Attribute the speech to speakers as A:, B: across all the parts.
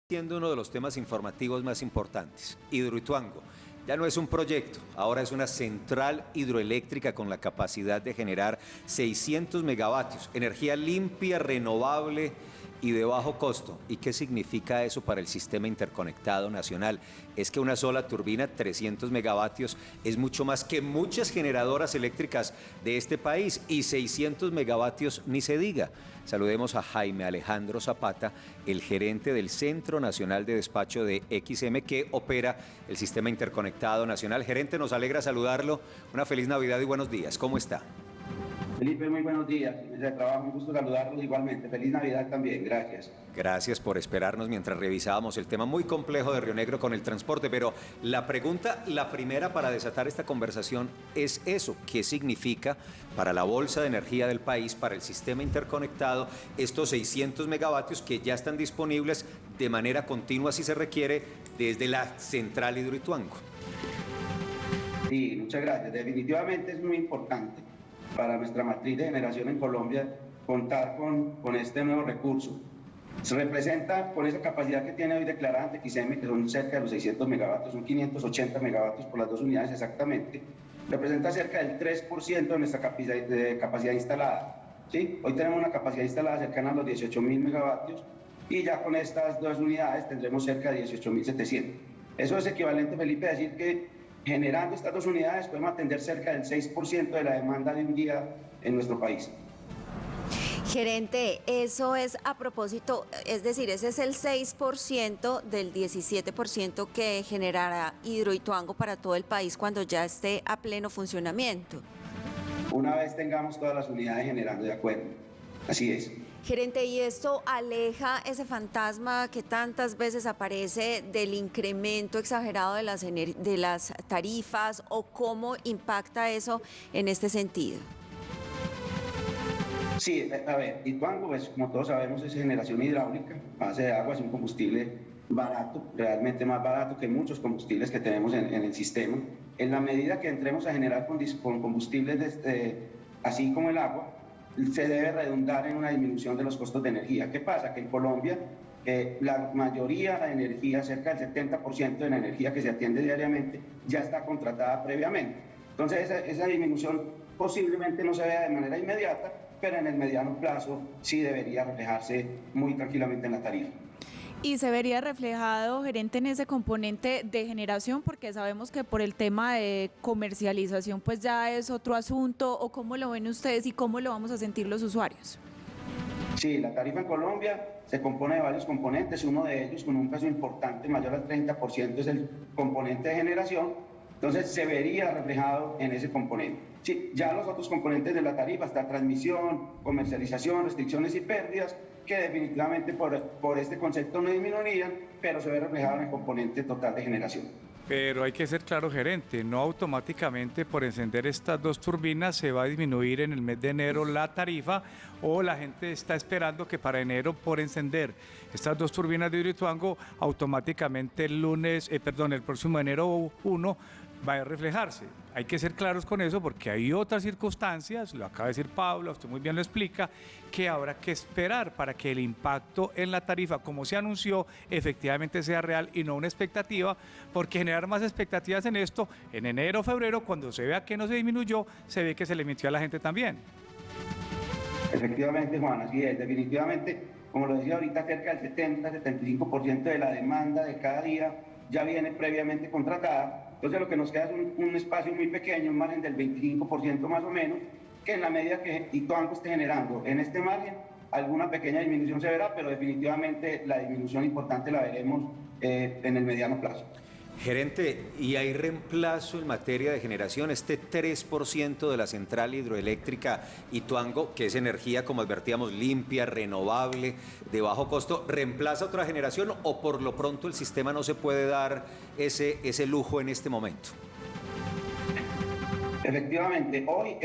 A: Siendo uno de los temas informativos más importantes. Hidroituango ya no es un proyecto, ahora es una central hidroeléctrica con la capacidad de generar 600 megavatios, energía limpia, renovable y de bajo costo. ¿Y qué significa eso para el sistema interconectado nacional? Es que una sola turbina, 300 megavatios, es mucho más que muchas generadoras eléctricas de este país, y 600 megavatios ni se diga. Saludemos a Jaime Alejandro Zapata, el gerente del Centro Nacional de Despacho de XM, que opera el sistema interconectado nacional. Gerente, nos alegra saludarlo. Una feliz Navidad y buenos días. ¿Cómo está?
B: Felipe, muy buenos días. De trabajo, un gusto saludarlos igualmente. Feliz Navidad también, gracias.
A: Gracias por esperarnos mientras revisábamos el tema muy complejo de Río Negro con el transporte, pero la pregunta, la primera para desatar esta conversación es eso: ¿qué significa para la bolsa de energía del país, para el sistema interconectado, estos 600 megavatios que ya están disponibles de manera continua si se requiere desde la central Hidroituango?
B: Sí, muchas gracias. Definitivamente es muy importante para nuestra matriz de generación en Colombia contar con este nuevo recurso. Se representa con esa capacidad que tiene hoy declarada ante XM, que son cerca de los 600 megavatios, son 580 megavatios por las dos unidades exactamente, representa cerca del 3% de nuestra capacidad instalada. ¿Sí? Hoy tenemos una capacidad instalada cercana a los 18.000 megavatios y ya con estas dos unidades tendremos cerca de 18.700. Eso es equivalente, Felipe, a decir que generando estas dos unidades podemos atender cerca del 6% de la demanda de un día en nuestro país.
C: Gerente, eso es a propósito, es decir, ese es el 6% del 17% que generará Hidroituango para todo el país cuando ya esté a pleno funcionamiento.
B: Una vez tengamos todas las unidades generando, de acuerdo. Así es.
C: Gerente, ¿y esto aleja ese fantasma que tantas veces aparece del incremento exagerado de las tarifas, o cómo impacta eso en este sentido?
B: Sí, a ver, Hidroituango, pues, como todos sabemos, es generación hidráulica, base de agua, es un combustible barato, realmente más barato que muchos combustibles que tenemos en el sistema. En la medida que entremos a generar con combustibles así como el agua, se debe redundar en una disminución de los costos de energía. ¿Qué pasa? Que en Colombia la mayoría de energía, cerca del 70% de la energía que se atiende diariamente, ya está contratada previamente. Entonces esa disminución posiblemente no se vea de manera inmediata, pero en el mediano plazo sí debería reflejarse muy tranquilamente en la tarifa.
D: Y se vería reflejado, gerente, en ese componente de generación, porque sabemos que por el tema de comercialización pues ya es otro asunto. ¿O cómo lo ven ustedes y cómo lo vamos a sentir los usuarios?
B: Sí, la tarifa en Colombia se compone de varios componentes. Uno de ellos, con un peso importante, mayor al 30%, es el componente de generación. Entonces se vería reflejado en ese componente. Sí, ya los otros componentes de la tarifa, está transmisión, comercialización, restricciones y pérdidas, que definitivamente por este concepto no disminuirían, pero se ve reflejado en el componente total de generación.
E: Pero hay que ser claro, gerente, no automáticamente por encender estas dos turbinas se va a disminuir en el mes de enero la tarifa, o la gente está esperando que para enero, por encender estas dos turbinas de Hidroituango, automáticamente el próximo enero 1 va a reflejarse. Hay que ser claros con eso, porque hay otras circunstancias, lo acaba de decir Pablo, usted muy bien lo explica, que habrá que esperar para que el impacto en la tarifa, como se anunció, efectivamente sea real y no una expectativa, porque generar más expectativas en esto, en enero o febrero, cuando se vea que no se disminuyó, se ve que se le mintió a la gente también.
B: Efectivamente, Juan, así es. Definitivamente, como lo decía ahorita, cerca del 70-75% de la demanda de cada día ya viene previamente contratada. Entonces lo que nos queda es un espacio muy pequeño, un margen del 25% más o menos, que en la medida que Hidroituango esté generando en este margen, alguna pequeña disminución se verá, pero definitivamente la disminución importante la veremos en el mediano plazo.
A: Gerente, ¿y hay reemplazo en materia de generación? Este 3% de la central hidroeléctrica Hidroituango, que es energía, como advertíamos, limpia, renovable, de bajo costo, ¿reemplaza otra generación, o por lo pronto el sistema no se puede dar ese lujo en este momento?
B: Efectivamente, hoy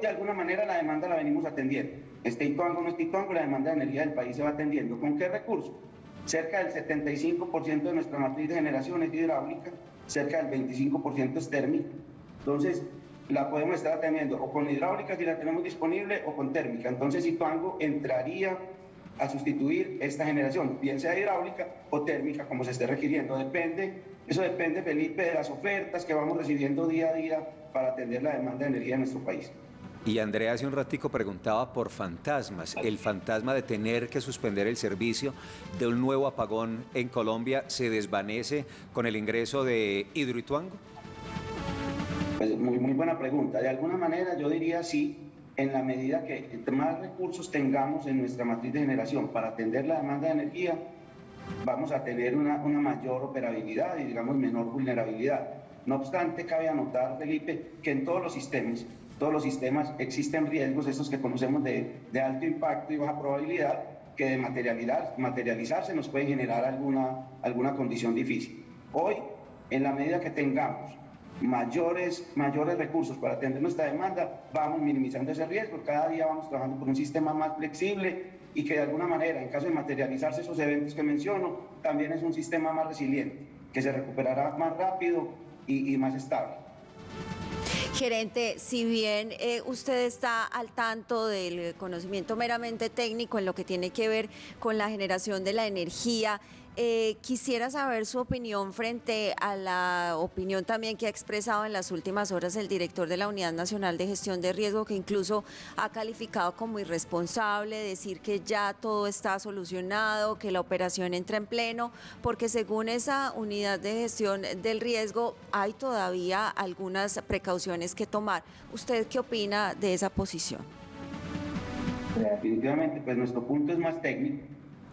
B: de alguna manera la demanda la venimos atendiendo. Este Hidroituango no es Hidroituango, la demanda de energía del país se va atendiendo. ¿Con qué recursos? Cerca del 75% de nuestra matriz de generación es hidráulica, cerca del 25% es térmica. Entonces, la podemos estar atendiendo o con hidráulica si la tenemos disponible, o con térmica. Entonces, Hidroituango entraría a sustituir esta generación, bien sea hidráulica o térmica, como se esté requiriendo. Eso depende, Felipe, de las ofertas que vamos recibiendo día a día para atender la demanda de energía en nuestro país.
A: Y Andrea hace un ratico preguntaba por fantasmas. ¿El fantasma de tener que suspender el servicio de un nuevo apagón en Colombia se desvanece con el ingreso de Hidroituango?
B: Pues muy buena pregunta. De alguna manera yo diría sí, en la medida que más recursos tengamos en nuestra matriz de generación para atender la demanda de energía, vamos a tener una mayor operabilidad y, digamos, menor vulnerabilidad. No obstante, cabe anotar, Felipe, que en todos los sistemas existen riesgos, estos que conocemos de alto impacto y baja probabilidad, que de materializarse nos pueden generar alguna condición difícil. Hoy, en la medida que tengamos mayores recursos para atender nuestra demanda, vamos minimizando ese riesgo. Cada día vamos trabajando con un sistema más flexible y que de alguna manera, en caso de materializarse esos eventos que menciono, también es un sistema más resiliente, que se recuperará más rápido y más estable.
C: Gerente, si bien usted está al tanto del conocimiento meramente técnico en lo que tiene que ver con la generación de la energía, quisiera saber su opinión frente a la opinión también que ha expresado en las últimas horas el director de la Unidad Nacional de Gestión de Riesgo, que incluso ha calificado como irresponsable decir que ya todo está solucionado, que la operación entra en pleno, porque según esa Unidad de Gestión del Riesgo hay todavía algunas precauciones que tomar. ¿Usted qué opina de esa posición?
B: Definitivamente, pues nuestro punto es más técnico.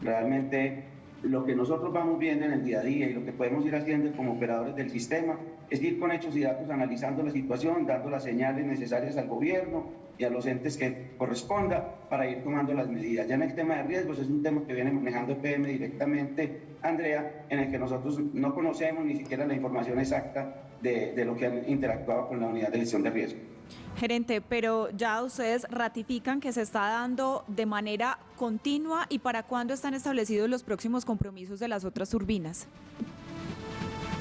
B: Realmente lo que nosotros vamos viendo en el día a día y lo que podemos ir haciendo como operadores del sistema es ir con hechos y datos analizando la situación, dando las señales necesarias al gobierno y a los entes que corresponda para ir tomando las medidas. Ya en el tema de riesgos es un tema que viene manejando EPM directamente, Andrea, en el que nosotros no conocemos ni siquiera la información exacta de lo que han interactuado con la unidad de gestión de riesgo.
D: Gerente, pero ya ustedes ratifican que se está dando de manera continua, ¿y para cuándo están establecidos los próximos compromisos de las otras turbinas?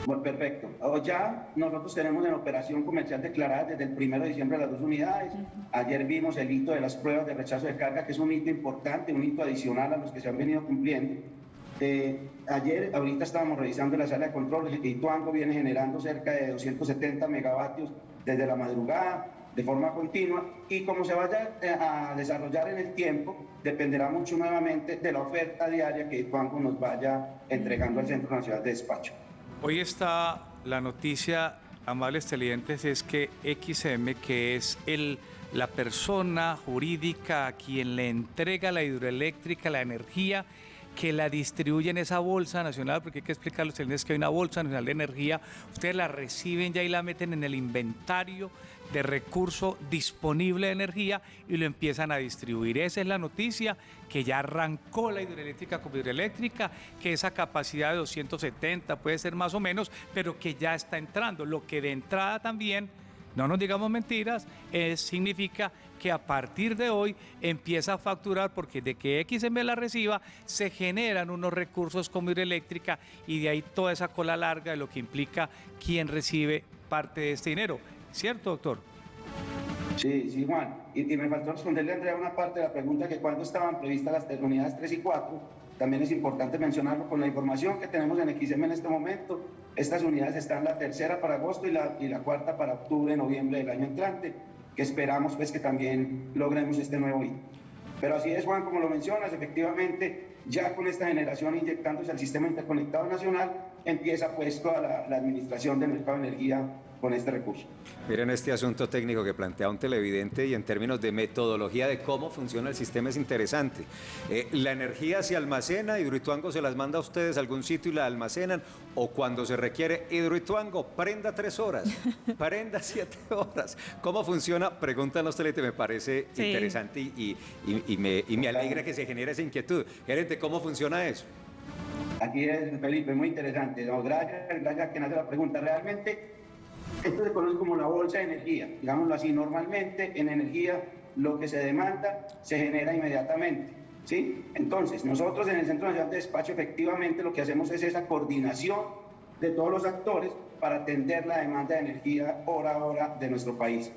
B: Bueno, perfecto. Ya nosotros tenemos en operación comercial declarada desde el 1 de diciembre las 2 unidades. Ayer vimos el hito de las pruebas de rechazo de carga, que es un hito importante, un hito adicional a los que se han venido cumpliendo. Ahorita estábamos revisando la sala de control, Hidroituango viene generando cerca de 270 megavatios desde la madrugada, de forma continua, y como se vaya a desarrollar en el tiempo, dependerá mucho nuevamente de la oferta diaria que Hidroituango nos vaya entregando al Centro Nacional de Despacho.
E: Hoy está la noticia, amables televidentes, es que XM, que es la persona jurídica a quien le entrega la hidroeléctrica la energía, que la distribuye en esa bolsa nacional, porque hay que explicar a los televidentes que hay una bolsa nacional de energía, ustedes la reciben ya y la meten en el inventario de recurso disponible de energía y lo empiezan a distribuir. Esa es la noticia, que ya arrancó la hidroeléctrica como hidroeléctrica, que esa capacidad de 270 puede ser más o menos, pero que ya está entrando. Lo que de entrada también, no nos digamos mentiras, significa que a partir de hoy empieza a facturar, porque de que XM la reciba se generan unos recursos como hidroeléctrica y de ahí toda esa cola larga de lo que implica quién recibe parte de este dinero. ¿Cierto, doctor?
B: Sí, Juan. Y me faltó responderle a Andrea una parte de la pregunta, que cuándo estaban previstas las unidades 3 y 4. También es importante mencionarlo con la información que tenemos en XM en este momento. Estas unidades están la tercera para agosto y la cuarta para octubre, noviembre del año entrante, que esperamos pues que también logremos este nuevo hito. Pero así es, Juan, como lo mencionas, efectivamente, ya con esta generación inyectándose al sistema interconectado nacional, empieza pues toda la administración del mercado de energía con este recurso.
A: Miren este asunto técnico que plantea un televidente, y en términos de metodología de cómo funciona el sistema es interesante. La energía se almacena, Hidroituango se las manda a ustedes a algún sitio y la almacenan, o cuando se requiere Hidroituango, prenda 3 horas, prenda 7 horas. ¿Cómo funciona? Preguntan los televidentes, me parece interesante y me alegra que se genere esa inquietud. Gerente, ¿cómo funciona eso?
B: Aquí es, Felipe, muy interesante. No, gracias a quien hace la pregunta. Realmente, esto se conoce como la bolsa de energía, digámoslo así. Normalmente en energía lo que se demanda se genera inmediatamente, ¿sí? Entonces, nosotros en el Centro Nacional de Despacho efectivamente lo que hacemos es esa coordinación de todos los actores para atender la demanda de energía hora a hora de nuestro país.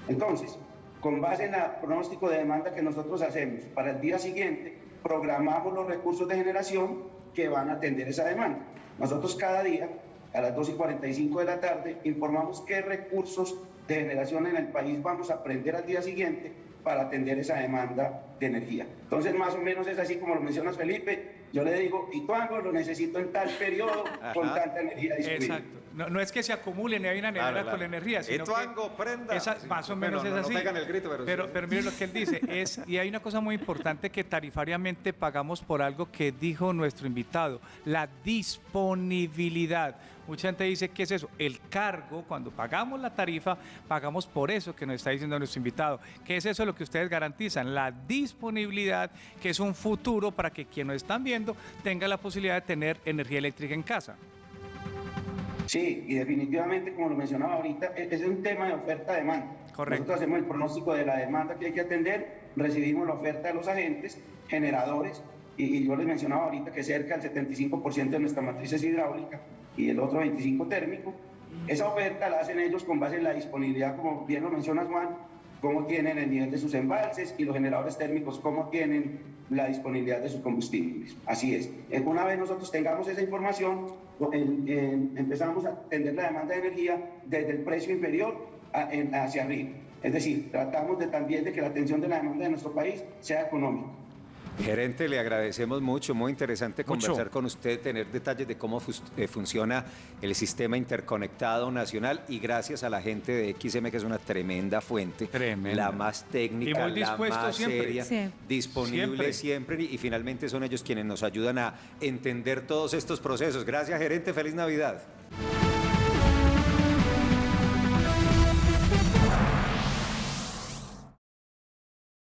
B: Entonces, con base en el pronóstico de demanda que nosotros hacemos para el día siguiente, programamos los recursos de generación que van a atender esa demanda. Nosotros cada día, a las 2:45 de la tarde, informamos qué recursos de generación en el país vamos a prender al día siguiente para atender esa demanda de energía. Entonces, más o menos es así como lo mencionas, Felipe. Yo le digo, Ituango lo necesito en tal periodo con tanta energía disponible.
E: Exacto. No es que se acumulen y hay una nevera con la energía, sino
A: Ituango,
E: que
A: prenda.
E: más o menos es así.
A: No pegan el grito,
E: pero mire lo que él dice, y hay una cosa muy importante que tarifariamente pagamos por algo que dijo nuestro invitado, la disponibilidad. Mucha gente dice, ¿qué es eso? El cargo, cuando pagamos la tarifa, pagamos por eso que nos está diciendo nuestro invitado. ¿Qué es eso lo que ustedes garantizan? La disponibilidad, que es un futuro para que quien nos están viendo tenga la posibilidad de tener energía eléctrica en casa.
B: Sí, y definitivamente, como lo mencionaba ahorita, es un tema de oferta-demanda.
E: Correcto.
B: Nosotros hacemos el pronóstico de la demanda que hay que atender, recibimos la oferta de los agentes, generadores, y yo les mencionaba ahorita que cerca del 75% de nuestra matriz es hidráulica y el otro 25% térmico. Esa oferta la hacen ellos con base en la disponibilidad, como bien lo menciona Juan, cómo tienen el nivel de sus embalses, y los generadores térmicos cómo tienen la disponibilidad de sus combustibles. Así es. Una vez nosotros tengamos esa información, empezamos a atender la demanda de energía desde el precio inferior hacia arriba. Es decir, tratamos también de que la atención de la demanda de nuestro país sea económica.
A: Gerente, le agradecemos mucho, muy interesante conversar con usted, tener detalles de cómo funciona el sistema interconectado nacional, y gracias a la gente de XM, que es una tremenda fuente, la más técnica, la más seria, disponible siempre, y finalmente son ellos quienes nos ayudan a entender todos estos procesos. Gracias, gerente, feliz Navidad.